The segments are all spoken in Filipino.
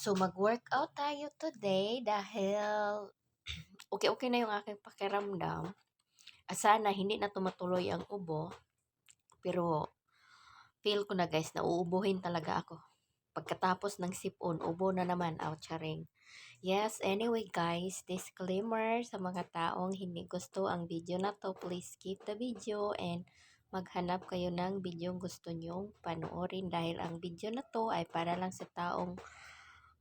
So, mag-workout tayo today dahil okay na yung aking pakiramdam. Sana hindi na tumatuloy ang ubo. Pero, feel ko na guys, na uubuhin talaga ako. Pagkatapos ng sipon, ubo na naman, charing. Yes, anyway guys, disclaimer sa mga taong hindi gusto ang video na to, please skip the video and maghanap kayo ng video gusto nyong panoorin dahil ang video na to ay para lang sa taong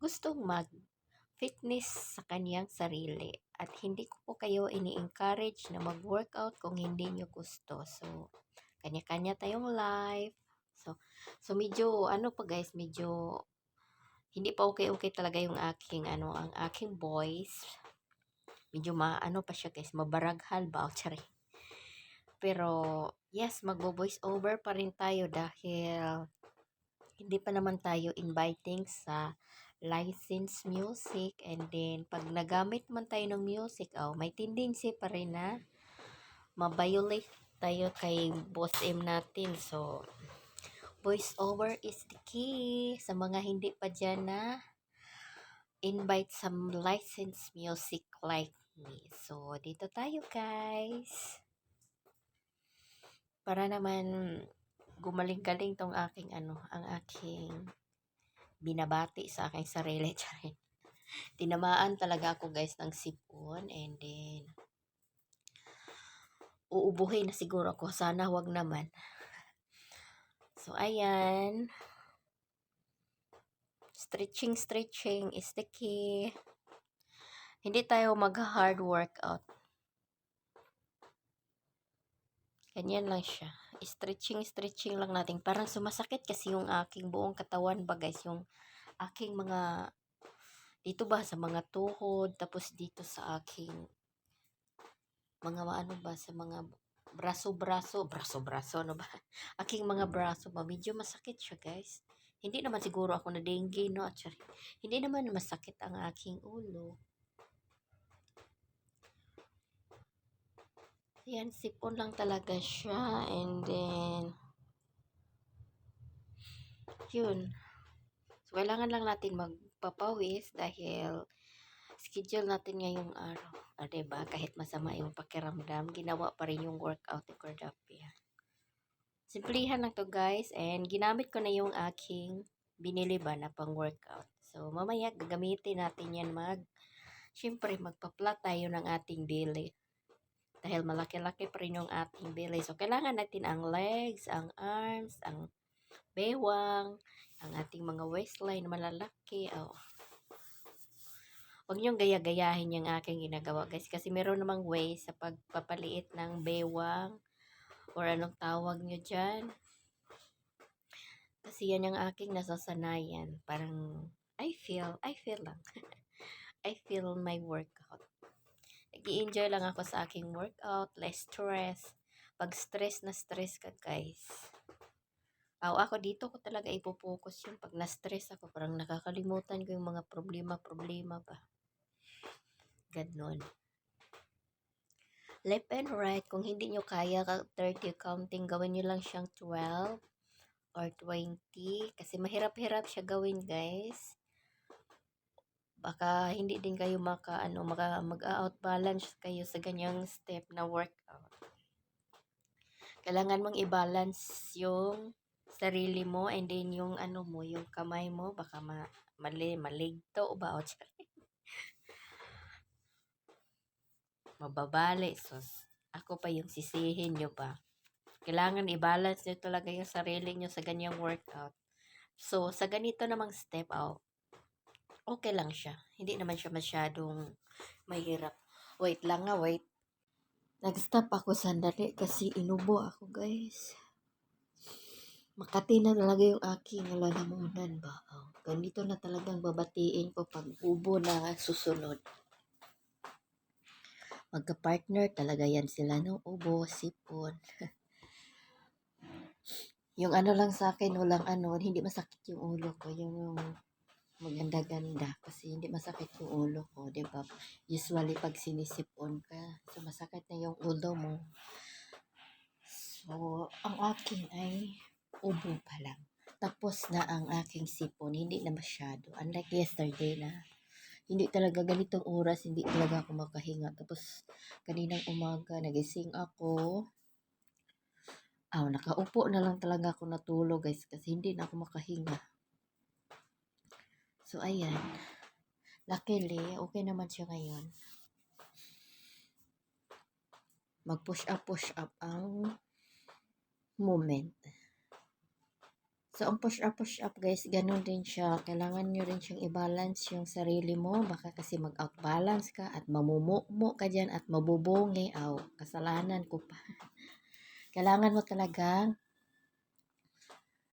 gustong mag-fitness sa kanyang sarili. At hindi ko po kayo ini-encourage na mag-workout kung hindi nyo gusto. So, kanya-kanya tayong life. So medyo, pa guys, medyo hindi pa okay talaga yung ang aking voice. Medyo pa siya guys, mabaraghal ba? Tsari. Pero, yes, magbo-voice over pa rin tayo dahil hindi pa naman tayo inviting sa licensed music. And then, pag nagamit man tayo ng music, may tendency pa rin na ma-violate tayo kay Boss M natin. So, voice over is the key sa mga hindi pa dyan na invite some licensed music like me. So, dito tayo guys. Para naman gumaling-galing tong aking ang aking binabati sa aking sarili. Tinamaan talaga ako guys ng sipon and then uubuhin na siguro ako. Sana wag naman. So, ayan. Stretching is the key. Hindi tayo mag-hard workout. Ganyan lang siya. Stretching lang natin. Parang sumasakit kasi yung aking buong katawan ba guys. Yung aking mga, dito ba sa mga tuhod. Tapos dito sa aking mga sa mga braso, ano ba? Aking mga braso ba. Medyo masakit siya guys. Hindi naman siguro ako na dengue, no? Hindi naman masakit ang aking ulo. Ayan, sipon lang talaga siya. And then, yun. So, kailangan lang natin magpapawis dahil schedule natin ngayong araw. Diba? Kahit masama yung pakiramdam, ginawa pa rin yung workout ni Cordapia. Simplihan lang to guys. And ginamit ko na yung aking binili ba na pang workout. So, mamaya gagamitin natin yan syempre magpa-plot tayo ng ating belly. Dahil malaki-laki pa rin yung ating belly. So, kailangan natin ang legs, ang arms, ang bewang, ang ating mga waistline malalaki. Huwag niyong gaya-gayahin yung aking ginagawa guys. Kasi meron namang way sa pagpapaliit ng bewang or anong tawag nyo dyan. Kasi yan yung aking nasasanayan. Parang, I feel lang. I feel my workout. Nag-i-enjoy lang ako sa aking workout, less stress. Pag stress ka guys. Ako dito ko talaga ipopokus yun. Pag na-stress ako, parang nakakalimutan ko yung mga problema ba. Ganon. Left and right, kung hindi nyo kaya 30 counting, gawin nyo lang siyang 12 or 20. Kasi mahirap-hirap siya gawin guys. Baka hindi din kayo mag-out balance kayo sa ganyang step na workout. Kailangan mong i-balance yung sarili mo and then yung yung kamay mo baka maligto ba o mababali. So, ako pa yung sisihin nyo pa. Kailangan i-balance nyo talaga yung sarili nyo sa ganyang workout. So, sa ganito namang step out, okay lang siya. Hindi naman siya masyadong mahirap. Wait lang nga, wait. Nag-stop ako sandali kasi inubo ako guys. Makati na talaga yung aking lalamunan ba. Ganito na talagang babatiin ko pag ubo na susunod. Magka-partner talaga yan sila ng ubo, sipon. Yung lang sa akin, walang hindi masakit yung ulo ko. Yung maganda-ganda. Kasi hindi masakit yung ulo ko, di ba? Usually, pag sinisipon ka, so masakit na yung ulo mo. So, ang akin ay ubo pa lang. tapos na ang aking sipon. Hindi na masyado. Unlike yesterday na hindi talaga ganitong oras, hindi talaga ako makahinga. Tapos kaninang umaga, nagising ako. Nakaupo na lang talaga ako natulog guys kasi hindi na ako makahinga. So ayan, luckily, okay naman siya ngayon. Mag-push up ang moment. So, ang push up guys, ganun din siya. Kailangan nyo rin siyang i-balance yung sarili mo. Baka kasi mag-outbalance ka at mamumumo ka dyan at mabubungi. Kasalanan ko pa. Kailangan mo talagang